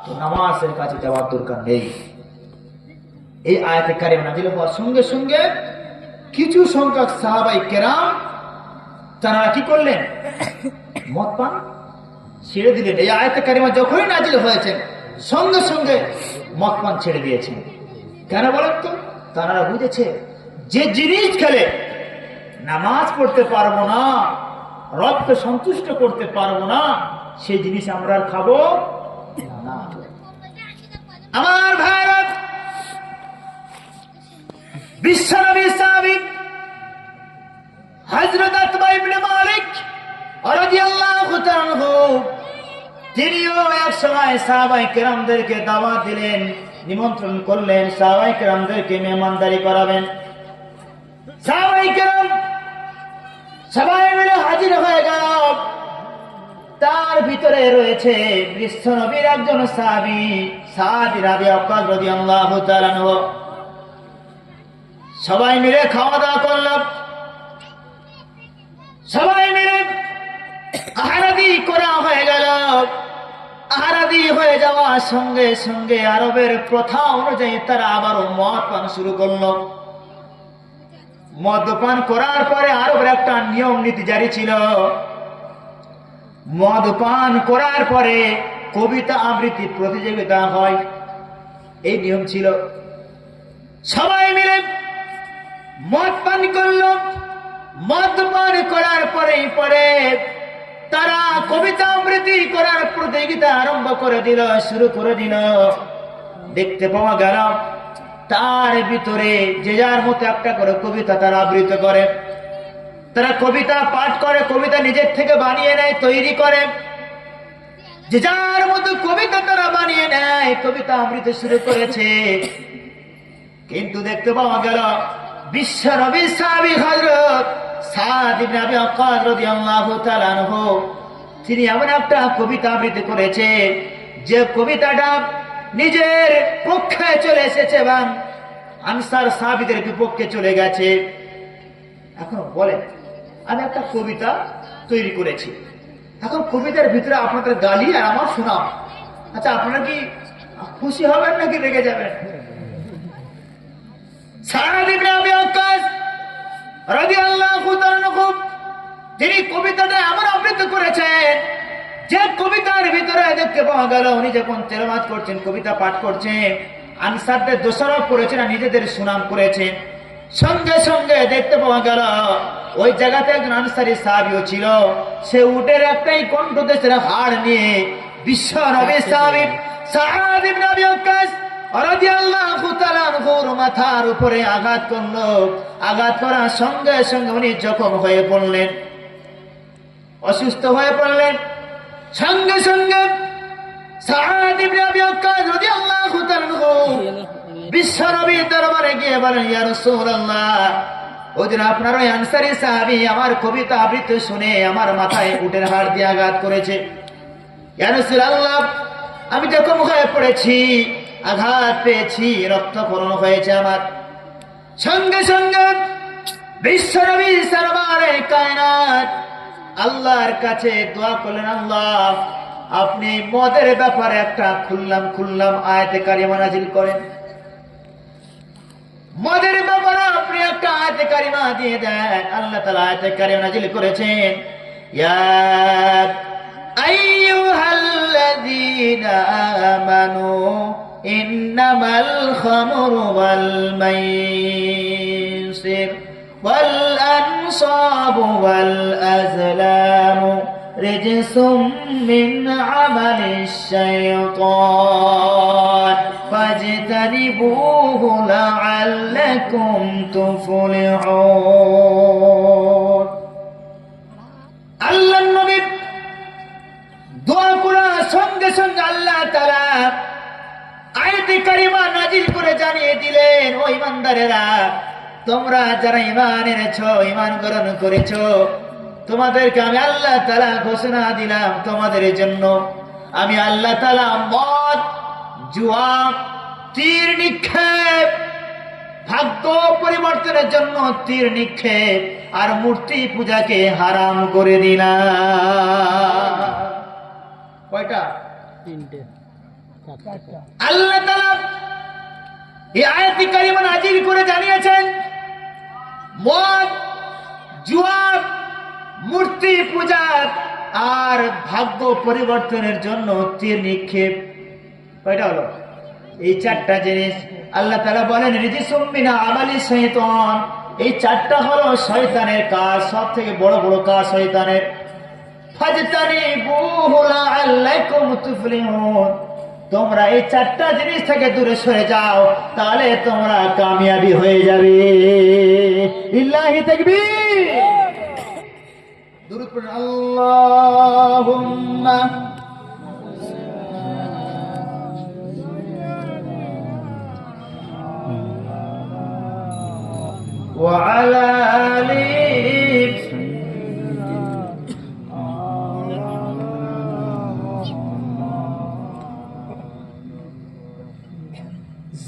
তো নামাজের কাছে যাওয়ার দরকার নেই। এই আয়াতে কারিমা নাযিল হওয়ার সঙ্গে সঙ্গে কিছু সংখ্যক সাহাবায়ে কেরাম তারা কি করলেন? মদ পান ছেড়ে দিলেন। এই আয়াতে কারিমা যখনই নাযিল হয়েছে সঙ্গে সঙ্গে মদ পান ছেড়ে দিয়েছেন। কেন বলেন তো? তারা বুঝেছে যে জিনিস খেলে নামাজ পড়তে পারবো না, রবকে সন্তুষ্ট করতে পারবো না, সেই জিনিস আমরা আর খাবো না। আমার ভাইরা, বিশ্বনবী সাহাবী হযরত উতবা ইবনে মালিক রাদিয়াল্লাহু তাআলা আনহু তিনিও এক সময় সাহাবায়ে কেরামদেরকে দাওয়াত দিলেন, নিমন্ত্রণ করলেন, সাহাবায়ে কেরামদেরকে মেহমানদারি করাবেন। সাহাবায়ে কেরাম সবাই মিলে হাজির হয়ে গেল। তার ভিতরে রয়েছে বিশ্বনবীর একজন সাহাবী সাদ ইবনে আবি ওয়াক্কাস রাদিয়াল্লাহু তাআলা আনহু। সবাই মিলে খাওয়া দাওয়া করলাম। সবাই মিলে আহারাদি করা হয়ে গেল। আহারাদি হয়ে যাওয়ার সঙ্গে সঙ্গে আরবের প্রথা অনুযায়ী তারা আবারও মদ পান শুরু করলো। মদ পান করার পরে আরবের একটা নিয়ম নীতি জারি ছিল, মদ পান করার পরে কবিতা আবৃত্তি প্রতিযোগিতা হয়, এই নিয়ম ছিল। সবাই মিলে মদ পান করলো। মদ পান করার পরে তারা কবিতা আবৃত্তি করার প্রতিযোগিতা আরম্ভ করে দিল, শুরু করে দিল। দেখতে পাওয়া গেল তার ভিতরে যে যার মতো একটা করে কবিতা তারা আবৃত্তি করে, তারা কবিতা পাঠ করে, কবিতা নিজের থেকে বানিয়ে নেয়, তৈরি করে, যে যার মতো কবিতা তারা বানিয়ে নেয়, কবিতা আবৃত্তি শুরু করেছে। কিন্তু দেখতে পাওয়া গেল বিশ্বনবী সাহাবী হযরত সাদ ইবনে আবি ওয়াক্কাস রাদিয়াল্লাহু তাআলা আনহু তিনি এমন একটা কবিতা আবৃত্তি করেছে যে কবিতাটা নিজের পক্ষে চলে এসেছে এবং আনসার সাহাবীদের বিপক্ষে চলে গেছে। এখন বলেন, আমি একটা কবিতা তৈরি করেছি, এখন কবিতার ভিতরে আপনাদের গালি আর আমার শোনাও, আচ্ছা আপনারা কি খুশি হবেন নাকি রেগে যাবেন? সাদ ইবনে আবি ওয়াক্কাস রাদিয়াল্লাহু তাআলা আনহু যিনি কবিতাটা এমন আবৃত্তি করেছেন যে কবিতার ভিতরে দেখতে পাওয়া গেল উনি যখন তেলাওয়াত করছেন, কবিতা পাঠ করছেন, আনসারদের দোষারোপ করেছেন আর নিজেদের সুনাম করেছেন। সঙ্গে সঙ্গে দেখতে পাওয়া গেল ওই জায়গাতে একজন আনসারী সাহাবীও ছিল, সে উটের একটাই কণ্ঠদেশের হাড় নিয়ে বিশ্বনবী সাহাবী সাদ ইবনে আবি ওয়াক্কাস রাদিয়াল্লাহু তাআলা আনহুর মাথার উপরে আঘাত করলো। আঘাত করার সঙ্গে সঙ্গে উনি জখম হয়ে পড়লেন, অসুস্থ হয়ে পড়লেন। সঙ্গে সঙ্গে সাদ ইবনে আবি ওয়াক্কাস রাদিয়াল্লাহু তাআলা আনহু বিশ্বনবীর দরবারে গিয়ে বলেন, ইয়া রাসূলুল্লাহ, ওদিন আপনার ওই আনসারী সাহাবী আমার কবিতা আবৃত্তি শুনে আমার মাথায় উটের হাড় দিয়ে আঘাত করেছে। ইয়া রাসূলুল্লাহ, আমি জখম হয়ে পড়েছি, আঘাত পেয়েছি, রক্তক্ষরণ হয়েছে আমার। সঙ্গে সঙ্গে বিশ্বনবী সরওয়ারে কায়নাত আল্লাহর কাছে দোয়া করলেন, আল্লাহ আপনি মদের ব্যাপারে একটা খুললাম আয়াতে কারিমা নাযিল করেন, মদের ব্যাপারে আপনি একটা আয়াতে কারিমা দিয়ে দেন। আল্লাহ তাআলা আয়াতে কারিমা নাযিল করেছেন, ইয়া আইয়ুহাল্লাযীনা আমানু ইন্নামাল খামরু ওয়াল মাইসির ওয়াল আনসাবু ওয়াল আজলামু রিজসুম মিন আমালিশ শাইতান ফাজতানিবুহু লাআল্লাকুম তুফলিহুন। আল্লাহর নবী দোয়া করার সঙ্গে সঙ্গে আল্লাহ তাআলা আয়াতে কারিমা নাযিল করে জানিয়ে দিলেন, ও ঈমানদারেরা, তোমরা যারা ঈমান এনেছো, ঈমান গ্রহণ করেছো, তোমাদেরকে আমি আল্লাহ তাআলা ঘোষণা দিলাম, তোমাদের জন্য আমি আল্লাহ তাআলা মদ, জুয়া, তীর নিক্ষেপ, ভাগ্য পরিবর্তনের জন্য তীর নিক্ষেপ আর মূর্তি পূজাকে হারাম করে দিলাম। কয়টা? তিনটে। আল্লাহ তাআলা এই আয়াতি কারিমা নাযিল করে জানিয়েছেন, মদ, জুয়া, মূর্তি পূজা আর ভাগ্য পরিবর্তনের জন্য তীর নিক্ষেপ, কয়টা হলো? এই চারটা জিনিস আল্লাহ তাআলা বলেন রিজিসুম মিন আমালি শাইতান, এই চারটা হলো শয়তানের কাজ, সব থেকে বড় বড় কাজ শয়তানের। ফাজতানিবুহু লাআল্লাকুম তুফলিহুন, তোমরা এই চারটা জিনিস থেকে দূরে সরে যাও, তাহলে তোমরা কামিয়াবি হয়ে যাবে। লিল্লাহি তাকবীর। দুরূদ পড়ুন। আল্লাহুম্মা ওয়া আলা আলি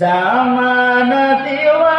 জামানাতি ওয়া